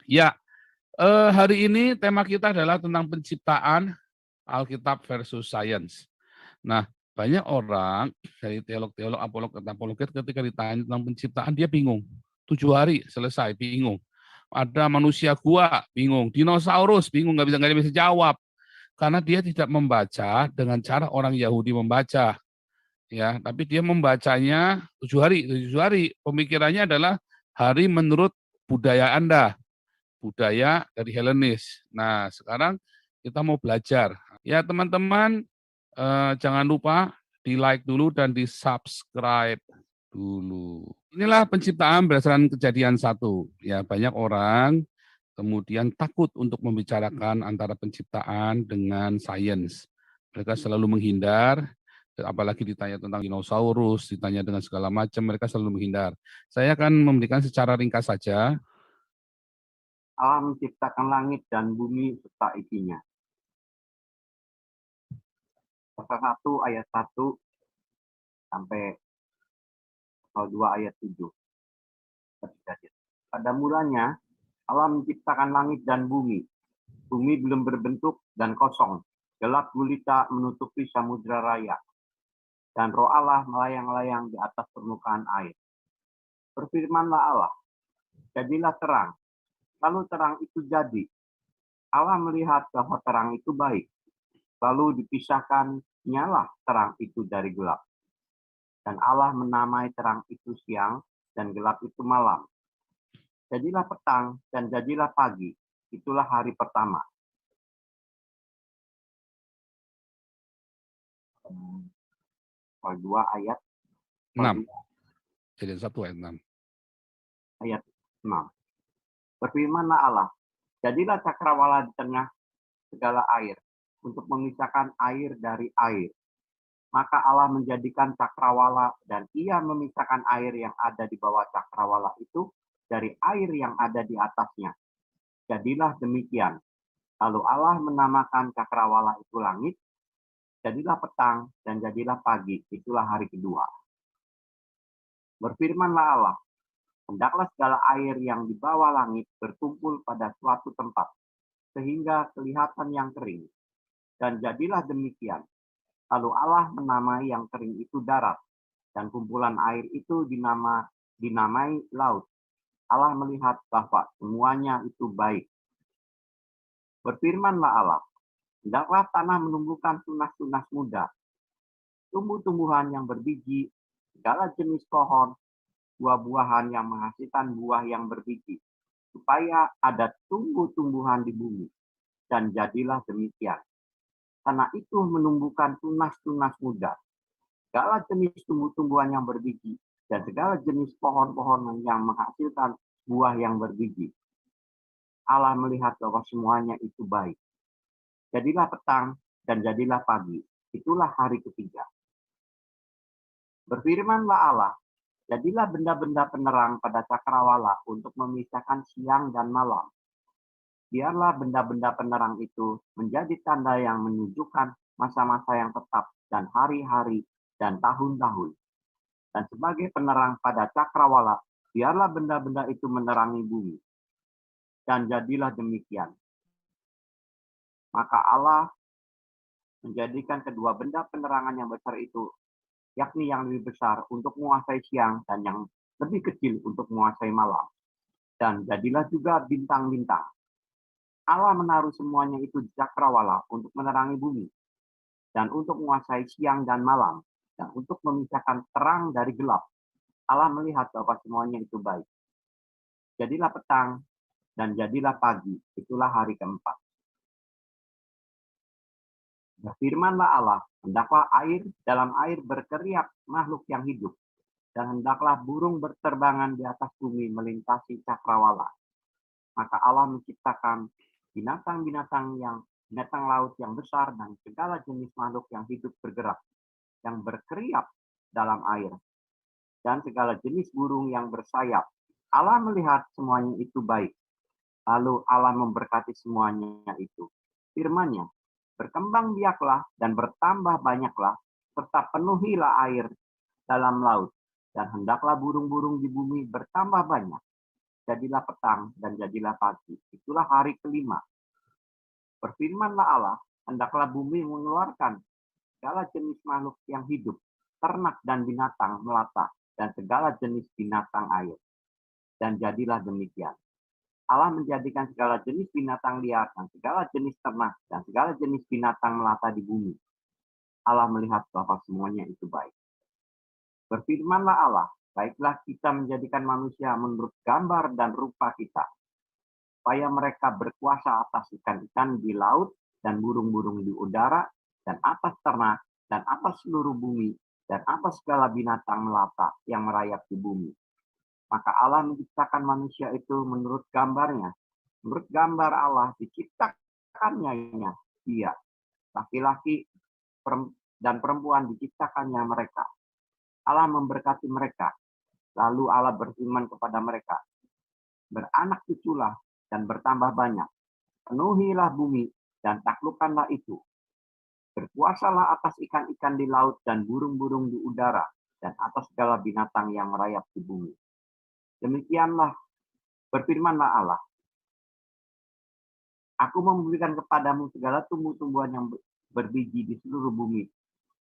Ya, hari ini tema kita adalah tentang penciptaan Alkitab versus Sains. Nah, banyak orang dari teolog-teolog, apolog-apologet ketika ditanya tentang penciptaan dia bingung. 7 hari selesai, bingung. Ada manusia gua, bingung. Dinosaurus, bingung, nggak bisa jawab. Karena dia tidak membaca dengan cara orang Yahudi membaca. Ya, tapi dia membacanya 7 hari. 7 hari pemikirannya adalah hari menurut budaya Anda, budaya dari Helenis. Nah, sekarang kita mau belajar. Ya, teman-teman, jangan lupa di-like dulu dan di-subscribe dulu. Inilah penciptaan berdasarkan kejadian 1. Ya, banyak orang kemudian takut untuk membicarakan antara penciptaan dengan sains. Mereka selalu menghindar, apalagi ditanya tentang dinosaurus, ditanya dengan segala macam, mereka selalu menghindar. Saya akan memberikan secara ringkas saja. Allah menciptakan langit dan bumi serta isinya. Pasal 1 ayat 1 sampai pasal 2 ayat 7. Pada mulanya Allah menciptakan langit dan bumi. Bumi belum berbentuk dan kosong. Gelap gulita menutupi samudra raya. Dan roh Allah melayang-layang di atas permukaan air. Berfirmanlah Allah, jadilah terang. Lalu terang itu jadi. Allah melihat bahwa terang itu baik. Lalu dipisahkan nyala terang itu dari gelap. Dan Allah menamai terang itu siang dan gelap itu malam. Jadilah petang dan jadilah pagi. Itulah hari pertama. Pasal 2 ayat 6. Jadi 1 ayat 6. Ayat 6. Berfirmanlah Allah, jadilah cakrawala di tengah segala air untuk memisahkan air dari air. Maka Allah menjadikan cakrawala dan ia memisahkan air yang ada di bawah cakrawala itu dari air yang ada di atasnya. Jadilah demikian. Lalu Allah menamakan cakrawala itu langit. Jadilah petang dan jadilah pagi. Itulah hari kedua. Berfirmanlah Allah, hendaklah segala air yang di bawah langit berkumpul pada suatu tempat, sehingga kelihatan yang kering. Dan jadilah demikian. Lalu Allah menamai yang kering itu darat, dan kumpulan air itu dinamai laut. Allah melihat bahwa semuanya itu baik. Berfirmanlah Allah, hendaklah tanah menumbuhkan tunas-tunas muda, tumbuh-tumbuhan yang berbiji, segala jenis pohon, buah-buahan yang menghasilkan buah yang berbiji, supaya ada tumbuh-tumbuhan di bumi. Dan jadilah demikian. Tanah itu menumbuhkan tunas-tunas muda, segala jenis tumbuh-tumbuhan yang berbiji, dan segala jenis pohon-pohon yang menghasilkan buah yang berbiji. Allah melihat bahwa semuanya itu baik. Jadilah petang dan jadilah pagi. Itulah hari ketiga. Berfirmanlah Allah, jadilah benda-benda penerang pada cakrawala untuk memisahkan siang dan malam. Biarlah benda-benda penerang itu menjadi tanda yang menunjukkan masa-masa yang tetap dan hari-hari dan tahun-tahun. Dan sebagai penerang pada cakrawala, biarlah benda-benda itu menerangi bumi. Dan jadilah demikian. Maka Allah menjadikan kedua benda penerangan yang besar itu, yakni yang lebih besar untuk menguasai siang dan yang lebih kecil untuk menguasai malam. Dan jadilah juga bintang-bintang. Allah menaruh semuanya itu di cakrawala untuk menerangi bumi, dan untuk menguasai siang dan malam, dan untuk memisahkan terang dari gelap. Allah melihat bahwa semuanya itu baik. Jadilah petang, dan jadilah pagi. Itulah hari keempat. Berfirmanlah Allah, hendaklah air dalam air berteriak makhluk yang hidup, dan hendaklah burung berterbangan di atas bumi melintasi cakrawala. Maka Allah menciptakan binatang-binatang laut yang besar dan segala jenis makhluk yang hidup bergerak, yang berkeriap dalam air, dan segala jenis burung yang bersayap. Allah melihat semuanya itu baik. Lalu Allah memberkati semuanya itu. Firman-Nya, berkembang biaklah dan bertambah banyaklah, serta penuhilah air dalam laut, dan hendaklah burung-burung di bumi bertambah banyak. jadilah petang, dan jadilah pagi. Itulah hari kelima. Berfirmanlah Allah, hendaklah bumi mengeluarkan segala jenis makhluk yang hidup, ternak dan binatang melata, dan segala jenis binatang air. Dan jadilah demikian. Allah menjadikan segala jenis binatang liar dan segala jenis ternak dan segala jenis binatang melata di bumi. Allah melihat bahwa semuanya itu baik. Berfirmanlah Allah, baiklah kita menjadikan manusia menurut gambar dan rupa kita, supaya mereka berkuasa atas ikan-ikan di laut dan burung-burung di udara dan atas ternak dan atas seluruh bumi dan atas segala binatang melata yang merayap di bumi. Maka Allah menciptakan manusia itu menurut gambarnya. Menurut gambar Allah diciptakannya dia. Laki-laki dan perempuan diciptakannya mereka. Allah memberkati mereka. Lalu Allah berfirman kepada mereka, beranak cuculah dan bertambah banyak. Penuhilah bumi dan taklukkanlah itu. Berkuasalah atas ikan-ikan di laut dan burung-burung di udara dan atas segala binatang yang merayap di bumi. Demikianlah berfirmanlah Allah. Aku memberikan kepadamu segala tumbuh-tumbuhan yang berbiji di seluruh bumi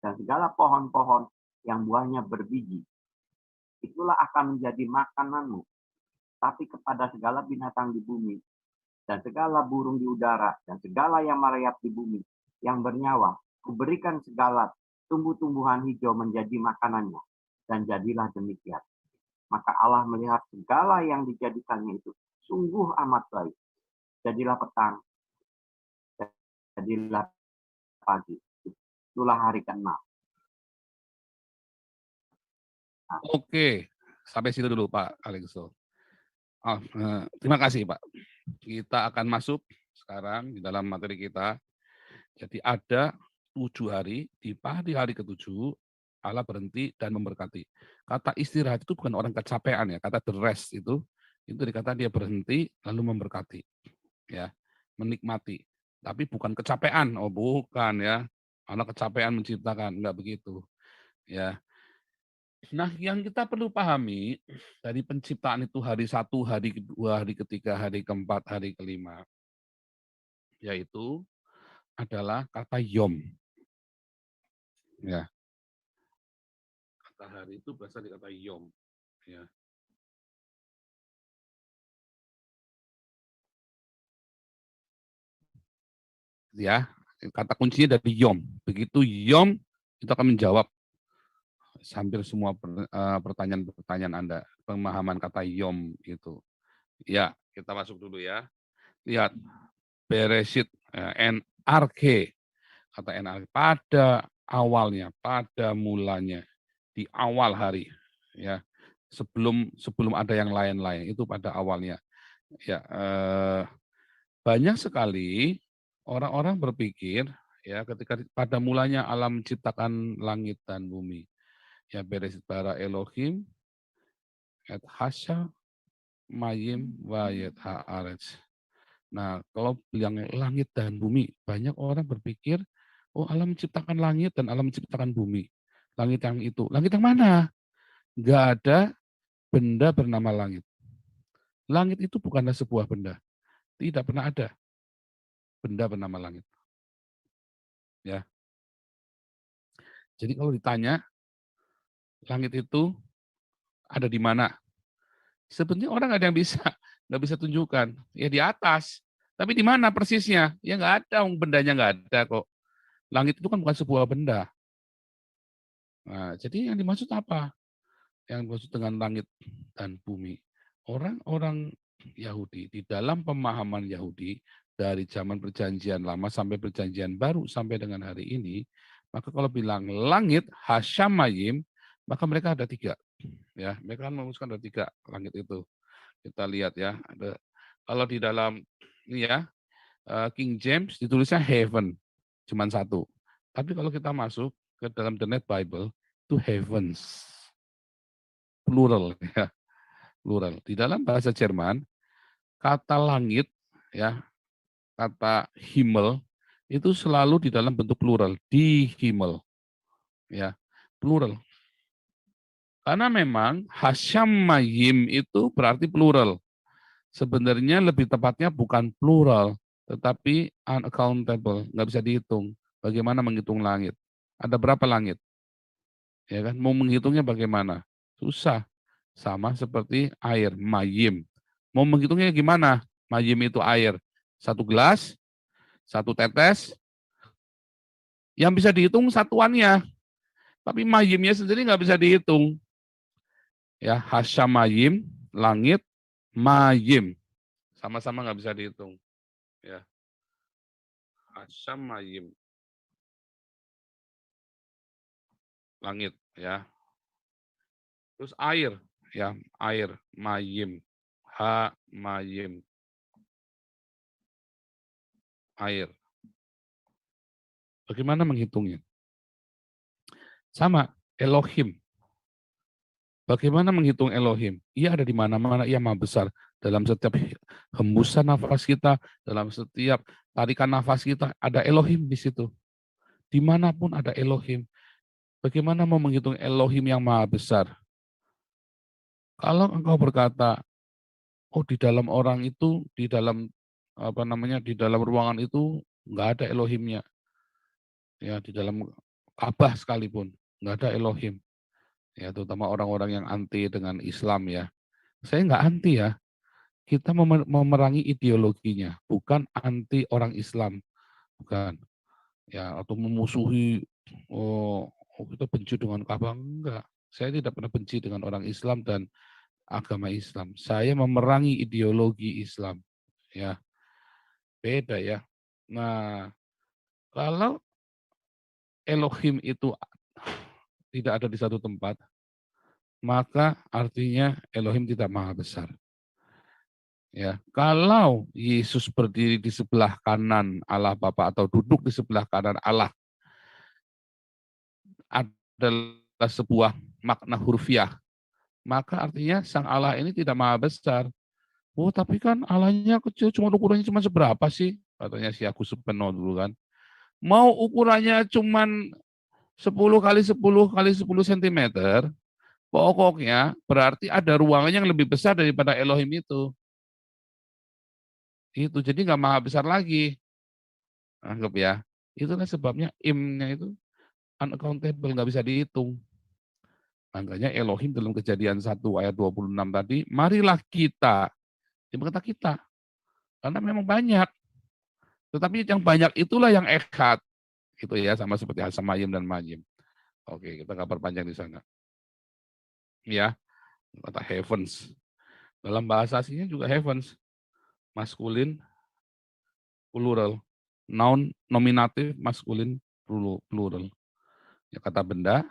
dan segala pohon-pohon yang buahnya berbiji. Itulah akan menjadi makananmu. Tapi kepada segala binatang di bumi dan segala burung di udara dan segala yang merayap di bumi yang bernyawa, kuberikan segala tumbuh-tumbuhan hijau menjadi makanannya. Dan jadilah demikian. Maka Allah melihat segala yang dijadikannya itu sungguh amat baik. Jadilah petang, jadilah pagi. Itulah hari ke-6. Oke, sampai situ dulu Pak Alexo. Terima kasih Pak. Kita akan masuk sekarang di dalam materi kita. Jadi ada 7 hari, di hari ke-7 Allah berhenti dan memberkati. Kata istirahat itu bukan orang kecapean ya, kata the rest itu dikatakan dia berhenti lalu memberkati. Ya, menikmati. Tapi bukan kecapean, oh bukan ya. Allah kecapean menciptakan, enggak begitu. Ya. Nah, yang kita perlu pahami dari penciptaan itu hari 1, hari kedua, hari ketiga, hari keempat, hari kelima, yaitu adalah kata yom. Ya, kata hari itu berasal dari kata yom. Ya. Ya, kata kuncinya dari yom. Begitu yom itu akan menjawab hampir semua pertanyaan-pertanyaan Anda, pemahaman kata yom itu. Ya, kita masuk dulu ya. Lihat, Bereshit, NRK, kata NRK, pada awalnya, pada mulanya, di awal hari, ya, sebelum ada yang lain-lain, itu pada awalnya. Ya, banyak sekali orang-orang berpikir, ya, ketika pada mulanya Allah menciptakan langit dan bumi. Ya, Bereshit bara Elohim, et hasya, mayim, wayet haaretz. Nah, kalau bilang langit dan bumi, banyak orang berpikir, oh Allah menciptakan langit dan Allah menciptakan bumi. Langit yang itu. Langit yang mana? Enggak ada benda bernama langit. Langit itu bukanlah sebuah benda. Tidak pernah ada benda bernama langit. Ya. Jadi kalau ditanya, langit itu ada di mana? Sebenarnya orang ada yang nggak bisa tunjukkan. Ya di atas. Tapi di mana persisnya? Ya nggak ada, bendanya nggak ada kok. Langit itu kan bukan sebuah benda. Nah, jadi yang dimaksud apa? Yang dimaksud dengan langit dan bumi. Orang-orang Yahudi, di dalam pemahaman Yahudi, dari zaman perjanjian lama sampai perjanjian baru sampai dengan hari ini, maka kalau bilang langit, hasyamayim, maka mereka ada 3. Ya, mereka kan merumuskan ada 3 langit itu. Kita lihat ya, ada kalau di dalam ini ya, King James ditulisnya heaven, cuma 1. Tapi kalau kita masuk ke dalam The Net Bible, itu heavens, plural ya, plural. Di dalam bahasa Jerman, kata langit ya, kata Himmel itu selalu di dalam bentuk plural, di Himmel. Ya, plural. Karena memang hasyamayim itu berarti plural. sebenarnya lebih tepatnya bukan plural, tetapi unaccountable, nggak bisa dihitung. Bagaimana menghitung langit? Ada berapa langit? Ya kan? Mau menghitungnya bagaimana? Susah. Sama seperti air, mayim. Mau menghitungnya gimana? Mayim itu air. Satu gelas, satu tetes, yang bisa dihitung satuannya. Tapi mayimnya sendiri nggak bisa dihitung. Ya, hasyamayim, langit, mayim. Sama-sama nggak bisa dihitung. Ya, hasyamayim, langit. Ya, terus air, ya, air, mayim, ha, mayim, air. Bagaimana menghitungnya? Sama, Elohim. Bagaimana menghitung Elohim? Ia ada di mana-mana, ia maha besar. Dalam setiap hembusan nafas kita, dalam setiap tarikan nafas kita, ada Elohim di situ. Dimanapun ada Elohim. Bagaimana mau menghitung Elohim yang maha besar? Kalau engkau berkata, oh di dalam orang itu, di dalam apa namanya, di dalam ruangan itu nggak ada Elohimnya. Ya, di dalam Ka'bah sekalipun nggak ada Elohim. Ya, terutama orang-orang yang anti dengan Islam ya. Saya nggak anti ya. Kita memerangi ideologinya, bukan anti orang Islam, bukan. Ya, atau memusuhi, kita benci dengan Ka'bah, enggak. Saya tidak pernah benci dengan orang Islam dan agama Islam. Saya memerangi ideologi Islam. Ya, beda ya. Nah, kalau Elohim itu tidak ada di satu tempat, maka artinya Elohim tidak maha besar. Ya, kalau Yesus berdiri di sebelah kanan Allah Bapa atau duduk di sebelah kanan Allah adalah sebuah makna hurfiah, maka artinya sang Allah ini tidak maha besar. Oh, tapi kan Allahnya kecil, cuma ukurannya cuma seberapa sih? Katanya si Agus Supeno dulu kan. Mau ukurannya cuma 10 kali 10 kali 10 cm, pokoknya berarti ada ruangan yang lebih besar daripada Elohim itu. Itu jadi nggak maha besar lagi. Anggap ya. Itulah sebabnya im-nya itu unaccountable, nggak bisa dihitung. Makanya Elohim dalam Kejadian 1 ayat 26 tadi, marilah kita. Dia berkata kita, karena memang banyak. Tetapi yang banyak itulah yang echad. Gitu ya, sama seperti Hasamayim dan Majim. Oke, kita nggak perpanjang di sana. Ya, kata heavens. Dalam bahasa aslinya juga heavens. Maskulin, plural. Noun, nominatif, maskulin, plural. Ya, kata benda,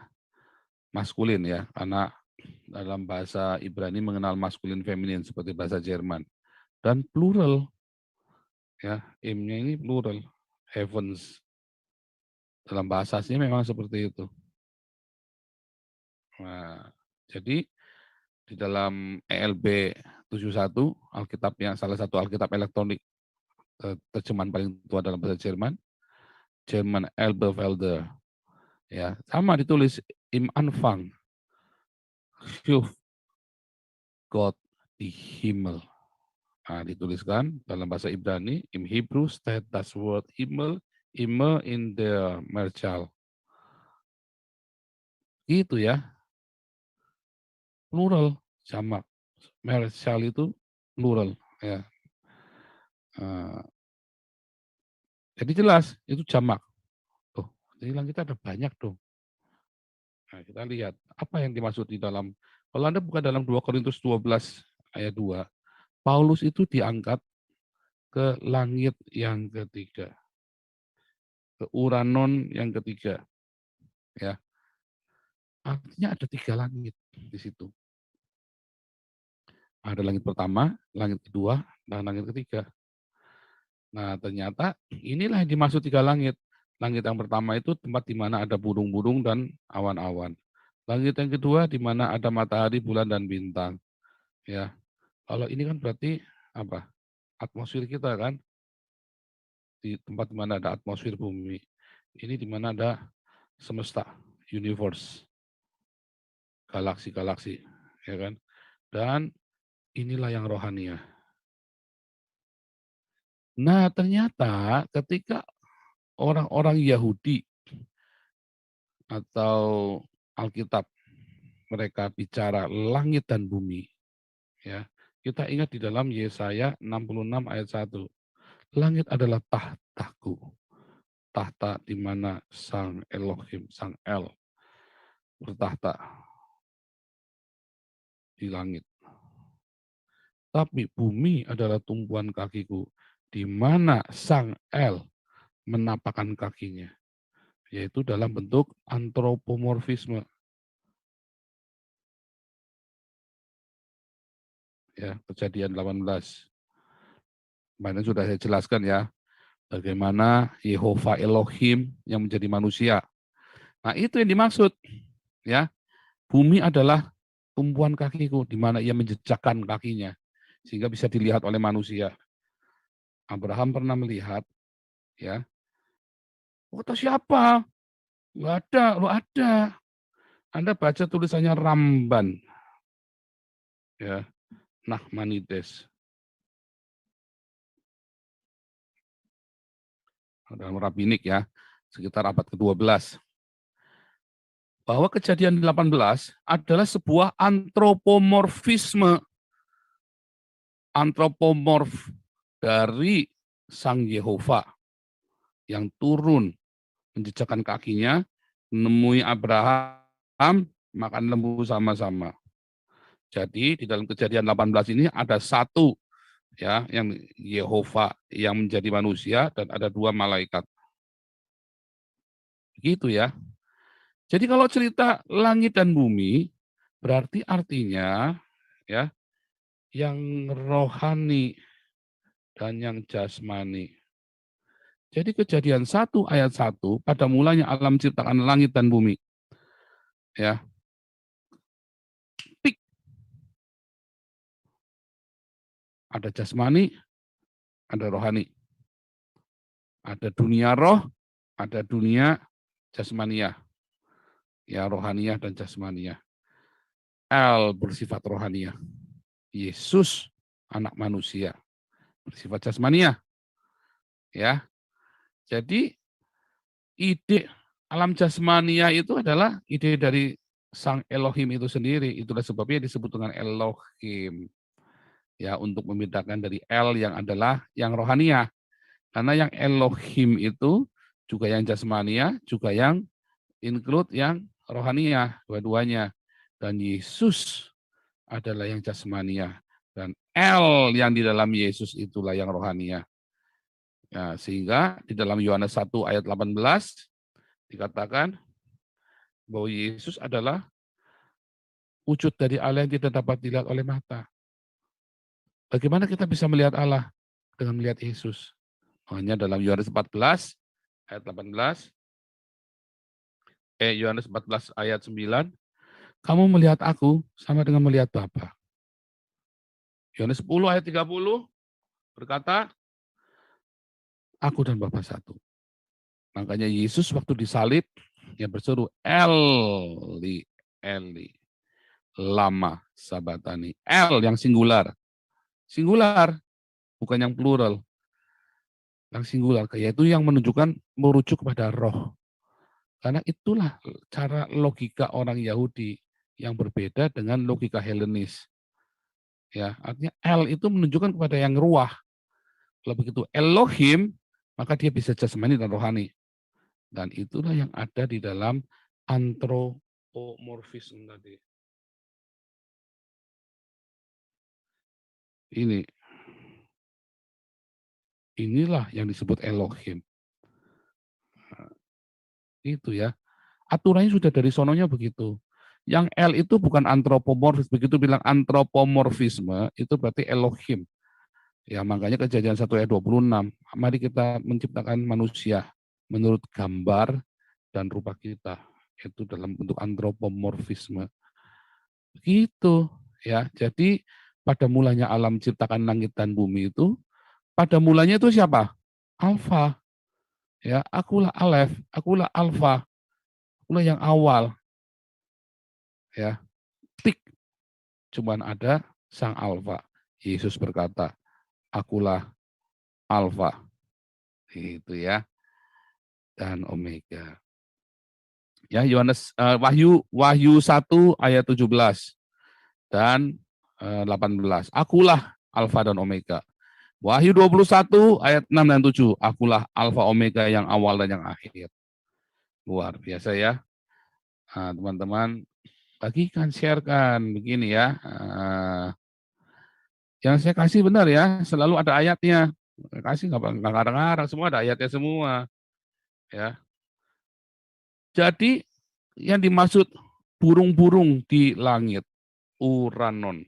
maskulin ya, karena dalam bahasa Ibrani mengenal maskulin feminin seperti bahasa Jerman. Dan plural, ya, im-nya ini plural, heavens. Dalam bahasa aslinya memang seperti itu. Nah, jadi di dalam ELB 71, Alkitab yang salah satu Alkitab elektronik terjemahan paling tua dalam bahasa Jerman, German Elberfelder, ya sama ditulis im Anfang, schuf Gott die Himmel. Nah, dituliskan dalam bahasa Ibrani, im Hebrew steht das Wort Himmel immer in der Mehrzahl. Gitu ya, plural, jamak. Mehrzahl itu plural. Ya. Jadi jelas, itu jamak. Tuh, jadi kita ada banyak tuh. Nah, kita lihat, apa yang dimaksud di dalam, kalau Anda buka dalam 2 Korintus 12 ayat 2, Paulus itu diangkat ke langit yang ketiga, ke Uranon yang ketiga. Ya, artinya ada 3 langit di situ. Ada langit pertama, langit kedua, dan langit ketiga. Nah, ternyata inilah yang dimaksud 3 langit. Langit yang pertama itu tempat di mana ada burung-burung dan awan-awan. Langit yang kedua di mana ada matahari, bulan, dan bintang. Ya, kalau ini kan berarti apa? Atmosfer kita kan, di tempat di mana ada atmosfer bumi. Ini di mana ada semesta, universe, galaksi-galaksi, ya kan? Dan inilah yang rohania. Nah, ternyata ketika orang-orang Yahudi atau Alkitab mereka bicara langit dan bumi, ya. Kita ingat di dalam Yesaya 66 ayat 1. Langit adalah tahtaku, tahta di mana Sang Elohim, Sang El bertahta di langit. Tapi bumi adalah tumpuan kakiku, di mana Sang El menapakkan kakinya, yaitu dalam bentuk antropomorfisme. Ya, Kejadian 18. Kemarin sudah saya jelaskan ya, bagaimana Yehova Elohim yang menjadi manusia. Nah, itu yang dimaksud, ya. Bumi adalah tumpuan kakiku, di mana ia menjejakkan kakinya, sehingga bisa dilihat oleh manusia. Abraham pernah melihat, ya, kata siapa? Nggak ada, lo ada. Anda baca tulisannya Ramban, ya, Nachmanides, dalam rabbinik ya, sekitar abad ke-12. Bahwa Kejadian 18 adalah sebuah antropomorfisme, antropomorf dari Sang Yehova yang turun menjejakkan kakinya, menemui Abraham, makan lembu sama-sama. Jadi di dalam Kejadian 18 ini ada satu, ya, yang Yehova yang menjadi manusia, dan ada dua malaikat. Begitu ya. Jadi kalau cerita langit dan bumi, berarti artinya, ya, yang rohani dan yang jasmani. Jadi Kejadian 1 ayat 1, pada mulanya alam ciptakan langit dan bumi. Ya, pik, ada jasmani, ada rohani. Ada dunia roh, ada dunia jasmaniah. Ya, rohaniah dan jasmaniah. El bersifat rohaniah. Yesus anak manusia bersifat jasmaniah. Ya. Jadi ide alam jasmania itu adalah ide dari Sang Elohim itu sendiri. Itulah sebabnya disebut dengan Elohim. Ya, untuk membedakan dari El yang adalah yang rohaniah. Karena yang Elohim itu juga yang jasmania, juga yang include yang rohaniah, dua-duanya. Dan Yesus adalah yang jasmania. Dan El yang di dalam Yesus itulah yang rohaniah. Ya, sehingga di dalam Yohanes 1 ayat 18 dikatakan bahwa Yesus adalah wujud dari Allah yang tidak dapat dilihat oleh mata. Bagaimana kita bisa melihat Allah dengan melihat Yesus? Hanya dalam Yohanes 14 ayat 18, Yohanes 14 ayat 9, kamu melihat aku sama dengan melihat Bapa. Yohanes 10 ayat 30 berkata, aku dan Bapa satu. Makanya Yesus waktu disalib, yang berseru, Eli, Eli, lama sabatani. El yang singular. Singular, bukan yang plural. Yang singular, yaitu yang menunjukkan, merujuk kepada roh. Karena itulah cara logika orang Yahudi yang berbeda dengan logika Helenis. Ya, artinya El itu menunjukkan kepada yang ruah. Kalau begitu Elohim, maka dia bisa jasmani dan rohani. Dan itulah yang ada di dalam antropomorfisme tadi. Inilah yang disebut Elohim. Nah, itu ya. Aturannya sudah dari sononya begitu. Yang L itu bukan antropomorfis. Begitu bilang antropomorfisme, itu berarti Elohim. Ya, makanya Kejadian 1 ayat 26. Mari kita menciptakan manusia menurut gambar dan rupa kita. Itu dalam bentuk antropomorfisme. Begitu. Ya, jadi pada mulanya alam ciptakan langit dan bumi itu, pada mulanya itu siapa? Alfa. Ya, akulah Alef, akulah Alfa, akulah yang awal. Ya, tik, cuman ada Sang Alfa. Yesus berkata, akulah alfa. Itu ya. Dan omega. Ya, Wahyu 1 ayat 17 dan 18. Akulah alfa dan omega. Wahyu 21 ayat 6 dan 7. Akulah alfa omega yang awal dan yang akhir. Luar biasa ya. Nah, teman-teman, bagikan, sharekan begini ya. Yang saya kasih benar ya, selalu ada ayatnya. Kasih nggak ngarang-ngarang, semua ada ayatnya semua. Ya. Jadi yang dimaksud burung-burung di langit, Uranon.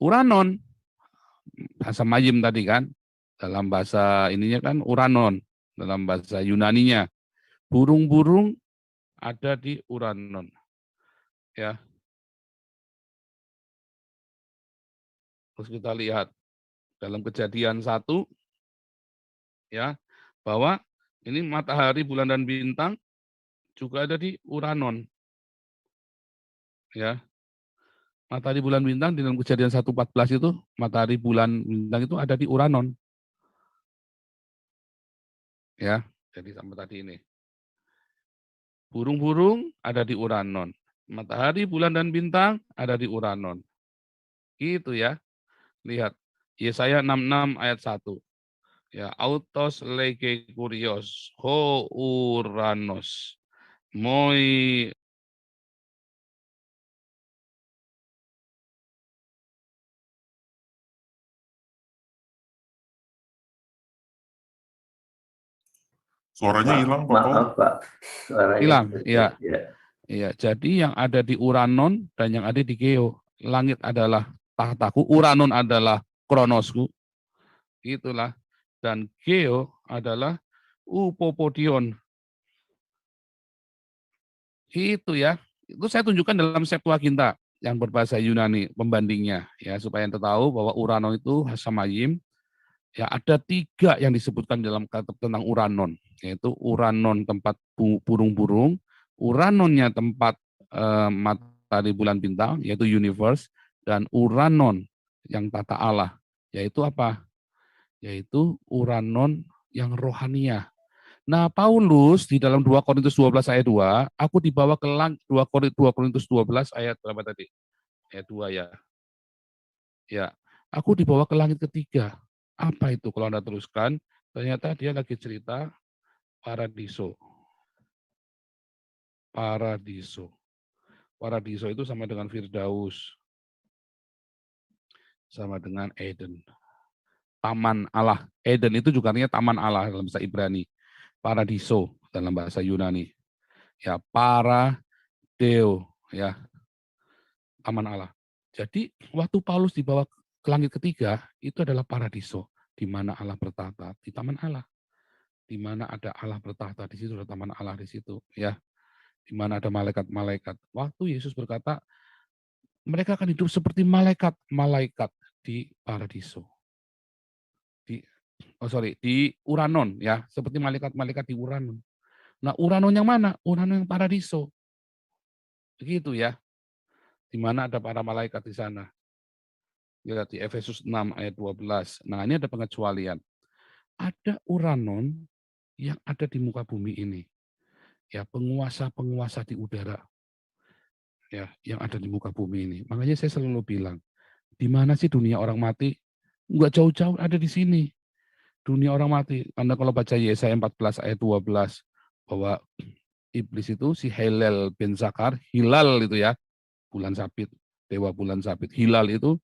Uranon, bahasa Majim tadi kan, dalam bahasa ininya kan Uranon, dalam bahasa Yunaninya. Burung-burung ada di Uranon. Ya. Terus kita lihat dalam Kejadian 1 ya, bahwa ini matahari, bulan dan bintang juga ada di Uranon. Ya. Matahari, bulan, bintang di dalam Kejadian 1:14 itu, matahari, bulan, bintang itu ada di Uranon. Ya, jadi sampai tadi ini. Burung-burung ada di Uranon. Matahari, bulan, dan bintang ada di Uranon. Gitu ya. Lihat. Yesaya 66 ayat 1. Ya, autos lege kurios, ho Uranos, moi. Suaranya hilang, Pak. Maaf, Pak. Suaranya Hilang, putus, ya. Iya, jadi yang ada di Uranon dan yang ada di Geo. Langit adalah tahtaku, Uranon adalah kronosku. Itulah. Dan Geo adalah Upopodion. Itu ya. Itu saya tunjukkan dalam Septuaginta yang berbahasa Yunani pembandingnya ya, supaya Anda tahu bahwa Uranon itu Hasamayim. Ya, ada 3 yang disebutkan dalam kata tentang Uranon, yaitu Uranon tempat burung-burung, Uranonnya tempat matahari, bulan, bintang, yaitu universe, dan Uranon yang tata Allah, yaitu apa? Yaitu Uranon yang rohania. Nah, Paulus di dalam 2 Korintus 12 ayat 2, aku dibawa ke langit, 2 Korintus 12 ayat berapa tadi? Ayat 2 ya. Ya, aku dibawa ke langit ketiga. Apa itu kalau Anda teruskan? Ternyata dia lagi cerita paradiso. Paradiso. Paradiso itu sama dengan Firdaus. Sama dengan Eden. Taman Allah. Eden itu juga artinya taman Allah dalam bahasa Ibrani. Paradiso dalam bahasa Yunani. Ya, paradeo, ya. Taman Allah. Jadi waktu Paulus dibawa ke langit ketiga, itu adalah paradiso, di mana Allah bertata, di taman Allah. Di mana ada Allah bertahta, di situ ada taman Allah di situ, ya. Di mana ada malaikat-malaikat. Waktu Yesus berkata, mereka akan hidup seperti malaikat-malaikat di paradiso. Di Uranon, ya, seperti malaikat-malaikat di Uranon. Nah, Uranon yang mana? Uranon yang paradiso. Begitu ya. Di mana ada para malaikat di sana. Lihat di Efesus 6 ayat 12. Nah, ini ada pengecualian. Ada Uranon yang ada di muka bumi ini. Ya, penguasa-penguasa di udara. Ya, yang ada di muka bumi ini. Makanya saya selalu bilang, di mana sih dunia orang mati? Enggak jauh-jauh ada di sini. Dunia orang mati. Anda kalau baca Yesaya 14 ayat 12 bahwa iblis itu si Hilal bin Zakar, Hilal itu ya, bulan sabit, dewa bulan sabit. Hilal itu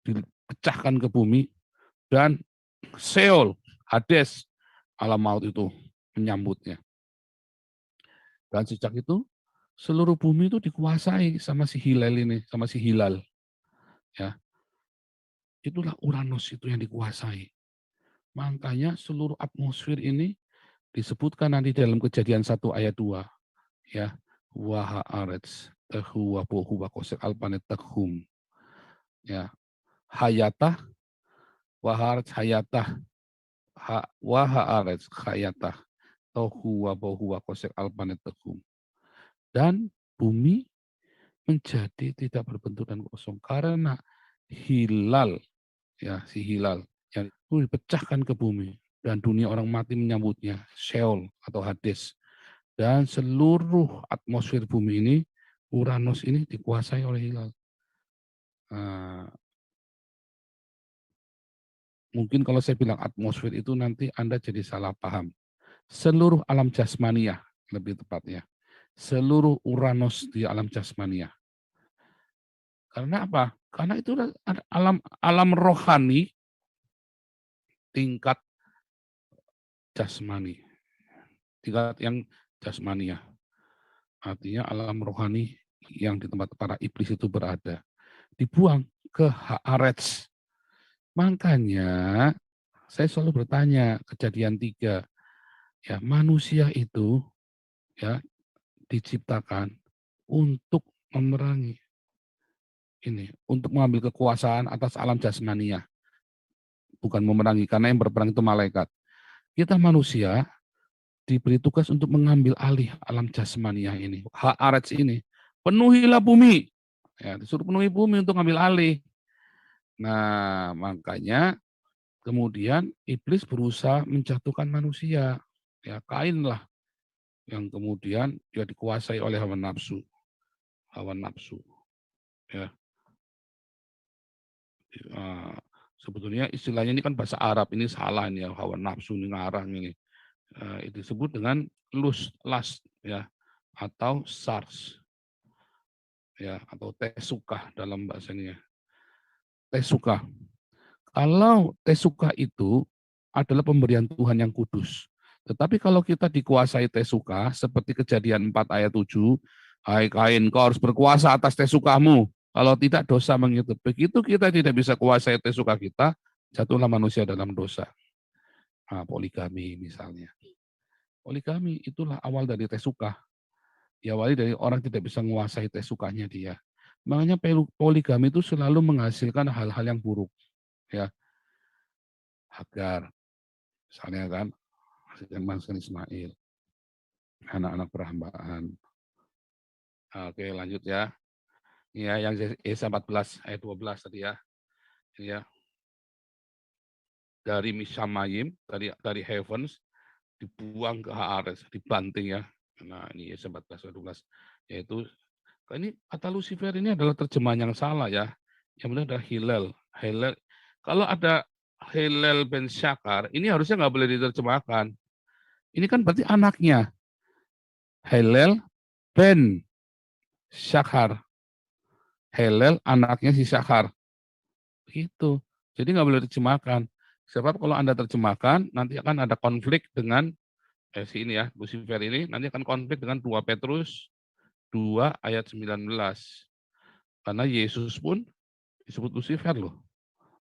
dipecahkan ke bumi dan Seol, Hades, alam maut itu menyambutnya. Dan sejak itu seluruh bumi itu dikuasai sama si Hilal ini, sama si Hilal. Ya. Itulah Uranus itu yang dikuasai. Makanya seluruh atmosfer ini disebutkan nanti dalam Kejadian 1 ayat 2. Ya. Wa ha'arets tehu wa bohu wa kosek alpanet tehum. Ya. Hayatah wa ha'arets hayatah wa ha'arets hayatah tohu wa bohu wa kosek alpanet tehum. Dan bumi menjadi tidak berbentuk dan kosong karena hilal, ya, si hilal, yang itu dipecahkan ke bumi dan dunia orang mati menyambutnya, Sheol atau Hades. Dan seluruh atmosfer bumi ini, Uranus ini dikuasai oleh hilal. Nah, mungkin kalau saya bilang atmosfer itu nanti Anda jadi salah paham. Seluruh alam jasmaniah, lebih tepatnya. Seluruh Uranus di alam jasmaniah. Karena apa? Karena itu alam rohani tingkat jasmani. Tingkat yang jasmaniah. Artinya alam rohani yang di tempat para iblis itu berada. Dibuang ke Haaretz. Makanya saya selalu bertanya, Kejadian 3, ya manusia itu ya diciptakan untuk memerangi ini, untuk mengambil kekuasaan atas alam jasmania, bukan memerangi, karena yang berperang itu malaikat. Kita manusia diberi tugas untuk mengambil alih alam jasmania ini, Haaretz ini, penuhilah bumi, ya disuruh penuhi bumi untuk ambil alih. Nah makanya kemudian iblis berusaha menjatuhkan manusia, ya Kain lah yang kemudian dia dikuasai oleh hawa nafsu, ya. Sebetulnya istilahnya ini kan bahasa Arab, ini salah ini ya, hawa nafsu ini ngarang ini. Itu disebut dengan lust ya, atau sars ya, atau tesuka dalam bahasanya. Tesuka. Kalau tesuka itu adalah pemberian Tuhan yang kudus. Tetapi kalau kita dikuasai tesuka, seperti Kejadian 4 ayat 7, hai Kain, kau harus berkuasa atas tesukamu. Kalau tidak, dosa mengikuti. Begitu kita tidak bisa kuasai tesuka kita, jatuhlah manusia dalam dosa. Nah, poligami misalnya. Poligami itulah awal dari tesuka. Diawali dari orang tidak bisa menguasai tesukanya dia. Makanya poligami itu selalu menghasilkan hal-hal yang buruk. Ya, Hagar, misalnya kan, hasilkan Ismail, anak-anak perhambaan. Oke, lanjut ya. Ya, yang Yesaya 14 ayat 12 tadi ya. Ya. Dari Mishamayim, dari heavens dibuang ke Haaretz, dibanting ya. Nah, ini Yesaya 14 ayat 12, yaitu ini kata Lucifer ini adalah terjemahan yang salah ya. Yang benar adalah Hillel. Kalau ada Hillel ben Syakar, ini harusnya nggak boleh diterjemahkan. Ini kan berarti anaknya. Hillel ben Syakar. Hillel anaknya si Syakar. Gitu. Jadi nggak boleh diterjemahkan. Sebab kalau Anda terjemahkan, nanti akan ada konflik dengan si ini ya, Lucifer ini, nanti akan konflik dengan 2 Petrus 2 ayat 19. Karena Yesus pun disebut Lucifer loh.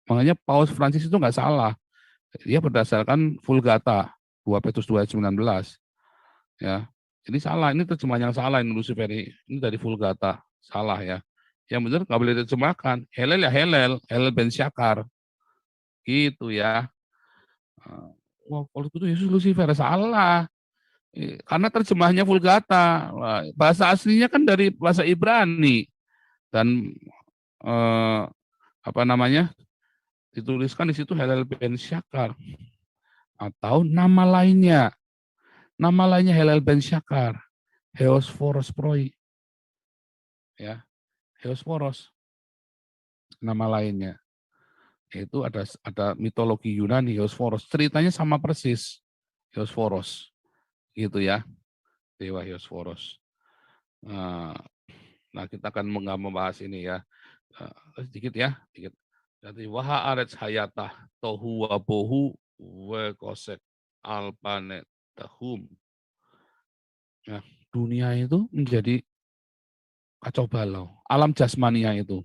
Makanya Paus Francis itu nggak salah. Dia berdasarkan Vulgata 2 Petrus 2 ayat 19. Ya. Jadi salah, ini terjemahan yang salah ini Lucifer ini. Ini dari Vulgata, salah ya. Yang benar nggak boleh diterjemahkan. Hillel ya Hillel ben Syakar. Gitu ya. Wah, kalau itu Yesus Lucifer salah. Karena terjemahnya Vulgata. Bahasa aslinya kan dari bahasa Ibrani. Dan dituliskan di situ Hillel ben Syakar. Atau nama lainnya Hillel ben Syakar. Heosphoros proi. Ya, Heosphoros. Nama lainnya. Itu ada mitologi Yunani Heosphoros. Ceritanya sama persis. Heosphoros. Gitu ya. Dewa Heosphoros. Nah, kita akan membahas ini ya. Sedikit ya, sedikit. Jadi Haaretz hayatah tohu wabohu wa kosek alpanet tahum. Ya, dunia itu menjadi kacau balau. Alam jasmania itu.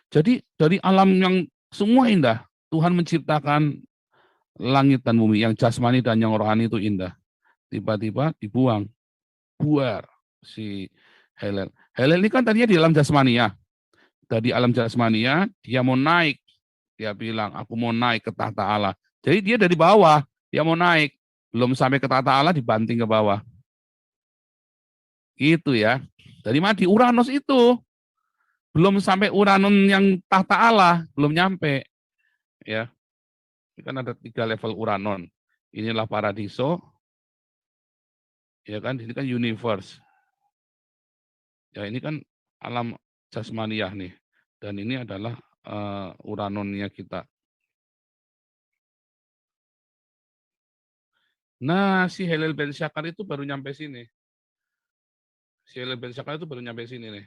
Jadi dari alam yang semua indah, Tuhan menciptakan langit dan bumi, yang jasmani dan yang rohani itu indah. Tiba-tiba dibuang, buar si Hillel. Hillel ini kan tadinya di alam jasmania. Dari alam jasmania, dia mau naik. Dia bilang, aku mau naik ke tahta Allah. Jadi dia dari bawah, dia mau naik. Belum sampai ke tahta Allah, dibanting ke bawah. Gitu ya. Dari mana? Di Uranus itu. Belum sampai Uranus yang tahta Allah, belum nyampe. Ya. Ini kan ada 3 level uranon. Inilah paradiso, ya kan? Ini kan universe. Ya ini kan alam jasmaniah nih. Dan ini adalah uranonnya kita. Nah, si Halil Ben Syakar itu baru nyampe sini. Si Halil Ben Syakar itu baru nyampe sini nih.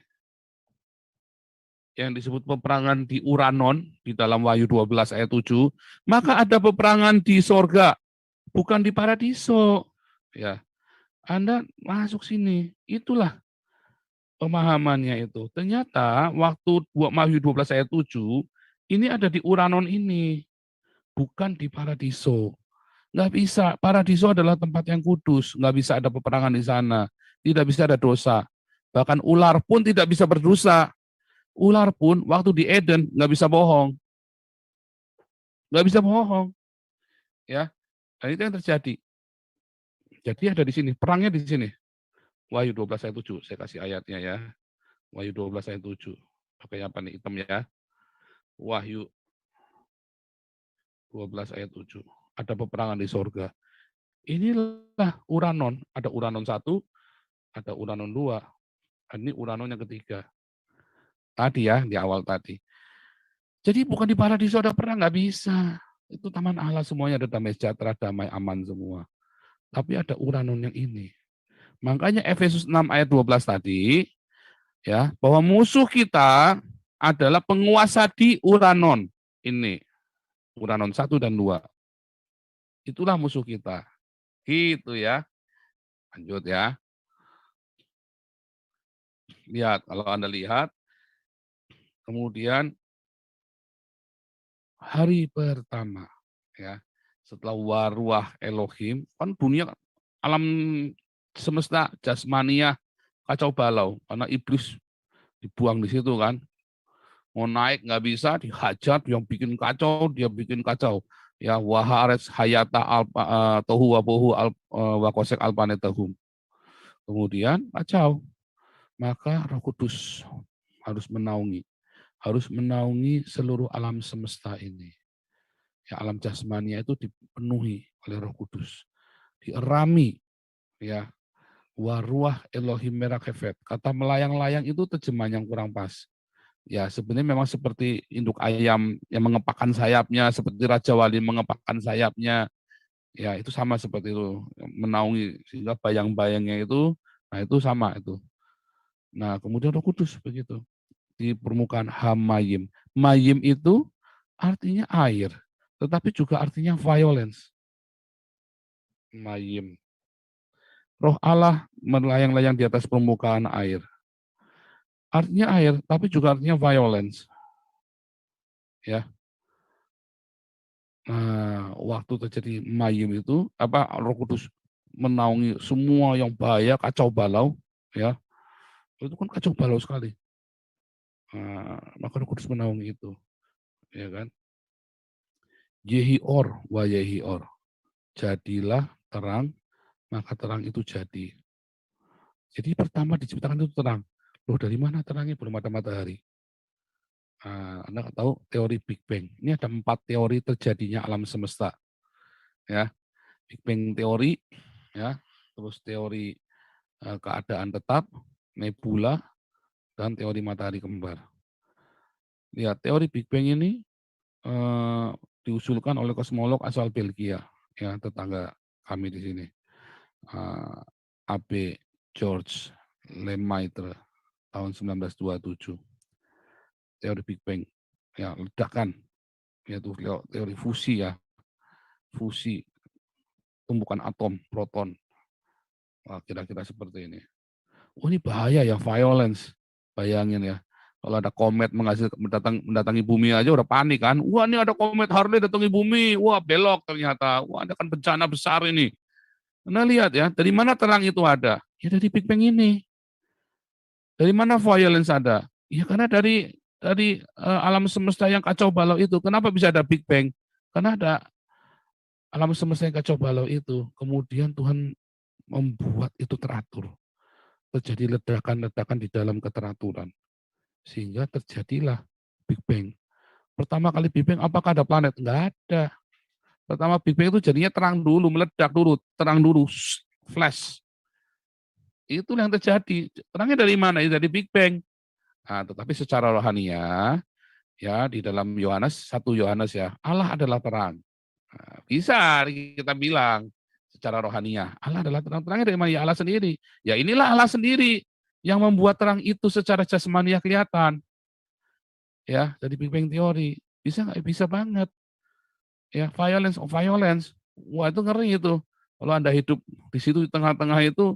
Yang disebut peperangan di Uranon, di dalam Wahyu 12 ayat 7, maka ada peperangan di sorga, bukan di paradiso. Ya, Anda masuk sini, itulah pemahamannya itu. Ternyata waktu Wahyu 12 ayat 7, ini ada di Uranon ini, bukan di paradiso. Nggak bisa, paradiso adalah tempat yang kudus, nggak bisa ada peperangan di sana, tidak bisa ada dosa. Bahkan ular pun tidak bisa berdosa. Ular pun waktu di Eden nggak bisa bohong. Nggak bisa bohong. Ya, dan itu yang terjadi. Jadi ada di sini, perangnya di sini. Wahyu 12 ayat 7, saya kasih ayatnya ya. Wahyu 12 ayat 7. Pakai apa nih, hitam ya. Wahyu 12 ayat 7. Ada peperangan di sorga. Inilah Uranon. Ada Uranon 1, ada Uranon 2. Ini Uranon yang ketiga. Tadi ya, di awal tadi. Jadi bukan di paradiso ada perang, nggak bisa. Itu taman Allah semuanya ada damai sejahtera, damai aman semua. Tapi ada Uranon yang ini. Makanya Efesus 6 ayat 12 tadi, ya, bahwa musuh kita adalah penguasa di Uranon. Ini, Uranon 1 dan 2. Itulah musuh kita. Gitu ya. Lanjut ya. Lihat, kalau Anda lihat, kemudian hari pertama, ya, setelah waruah Elohim, kan dunia, alam semesta jasmania kacau balau, karena iblis dibuang di situ kan, mau naik nggak bisa, dihajar, yang bikin kacau, dia bikin kacau. Ya, wahares hayata tohu wabohu wakosek alpanetahum. Kemudian kacau, maka Roh Kudus harus menaungi seluruh alam semesta ini. Ya, alam jasmania itu dipenuhi oleh Roh Kudus, dierami, ya, waruah Elohim merakefet. Kata melayang-layang itu terjemahan yang kurang pas. Ya, sebenarnya memang seperti induk ayam yang mengepakkan sayapnya, seperti Raja Wali mengepakkan sayapnya. Ya, itu sama seperti itu, menaungi sehingga bayang-bayangnya itu, nah itu sama itu. Nah, kemudian Roh Kudus begitu di permukaan hamayim. Mayim itu artinya air, tetapi juga artinya violence. Mayim. Roh Allah melayang-layang di atas permukaan air. Artinya air, tapi juga artinya violence. Ya. Nah, waktu terjadi mayim itu, Roh Kudus menaungi semua yang bahaya, kacau balau, ya. Itu kan kacau balau sekali. Nah, maka Roh Kudus menaungi itu, ya kan. Yehior wa yehior. Jadilah terang, maka terang itu jadi. Jadi pertama diciptakan itu terang. Loh, dari mana terangnya? Belum ada matahari. Nah, Anda tahu teori Big Bang. Ini ada 4 teori terjadinya alam semesta. Ya, Big Bang teori, ya, terus teori keadaan tetap, nebula, dan teori matahari kembar. Lihat, teori Big Bang ini diusulkan oleh kosmolog asal Belgia, ya, tetangga kami di sini. A.B. George Lemaitre tahun 1927. Teori Big Bang, ya, ledakan, yaitu teori fusi, ya, fusi tumbukan atom, proton. Wah, kira-kira seperti ini. Oh, ini bahaya ya, violence. Bayangin ya, kalau ada komet mendatangi bumi aja udah panik kan. Wah, ini ada komet Harley datangi bumi. Wah, belok ternyata. Wah, ada kan bencana besar ini. Nah, lihat ya, dari mana terang itu ada? Ya dari Big Bang ini. Dari mana violence ada? Ya karena dari alam semesta yang kacau balau itu. Kenapa bisa ada Big Bang? Karena ada alam semesta yang kacau balau itu. Kemudian Tuhan membuat itu teratur. Terjadi ledakan-ledakan di dalam keteraturan. Sehingga terjadilah Big Bang. Pertama kali Big Bang, apakah ada planet? Enggak ada. Pertama Big Bang itu jadinya terang dulu, meledak dulu, terang dulu, flash. Itu yang terjadi. Terangnya dari mana? Ya dari Big Bang. Nah, tetapi secara rohania, ya di dalam Yohanes, 1 Yohanes ya, Allah adalah terang. Nah, bisa kita bilang secara rohania, Allah adalah terang. Terangnya dari mana? Ya Allah sendiri. Ya inilah Allah sendiri yang membuat terang itu secara jasmania kelihatan. Ya, dari Big Bang teori. Bisa nggak? Bisa banget. Ya, violence of violence. Wah, itu ngeri itu. Kalau Anda hidup di situ di tengah-tengah itu,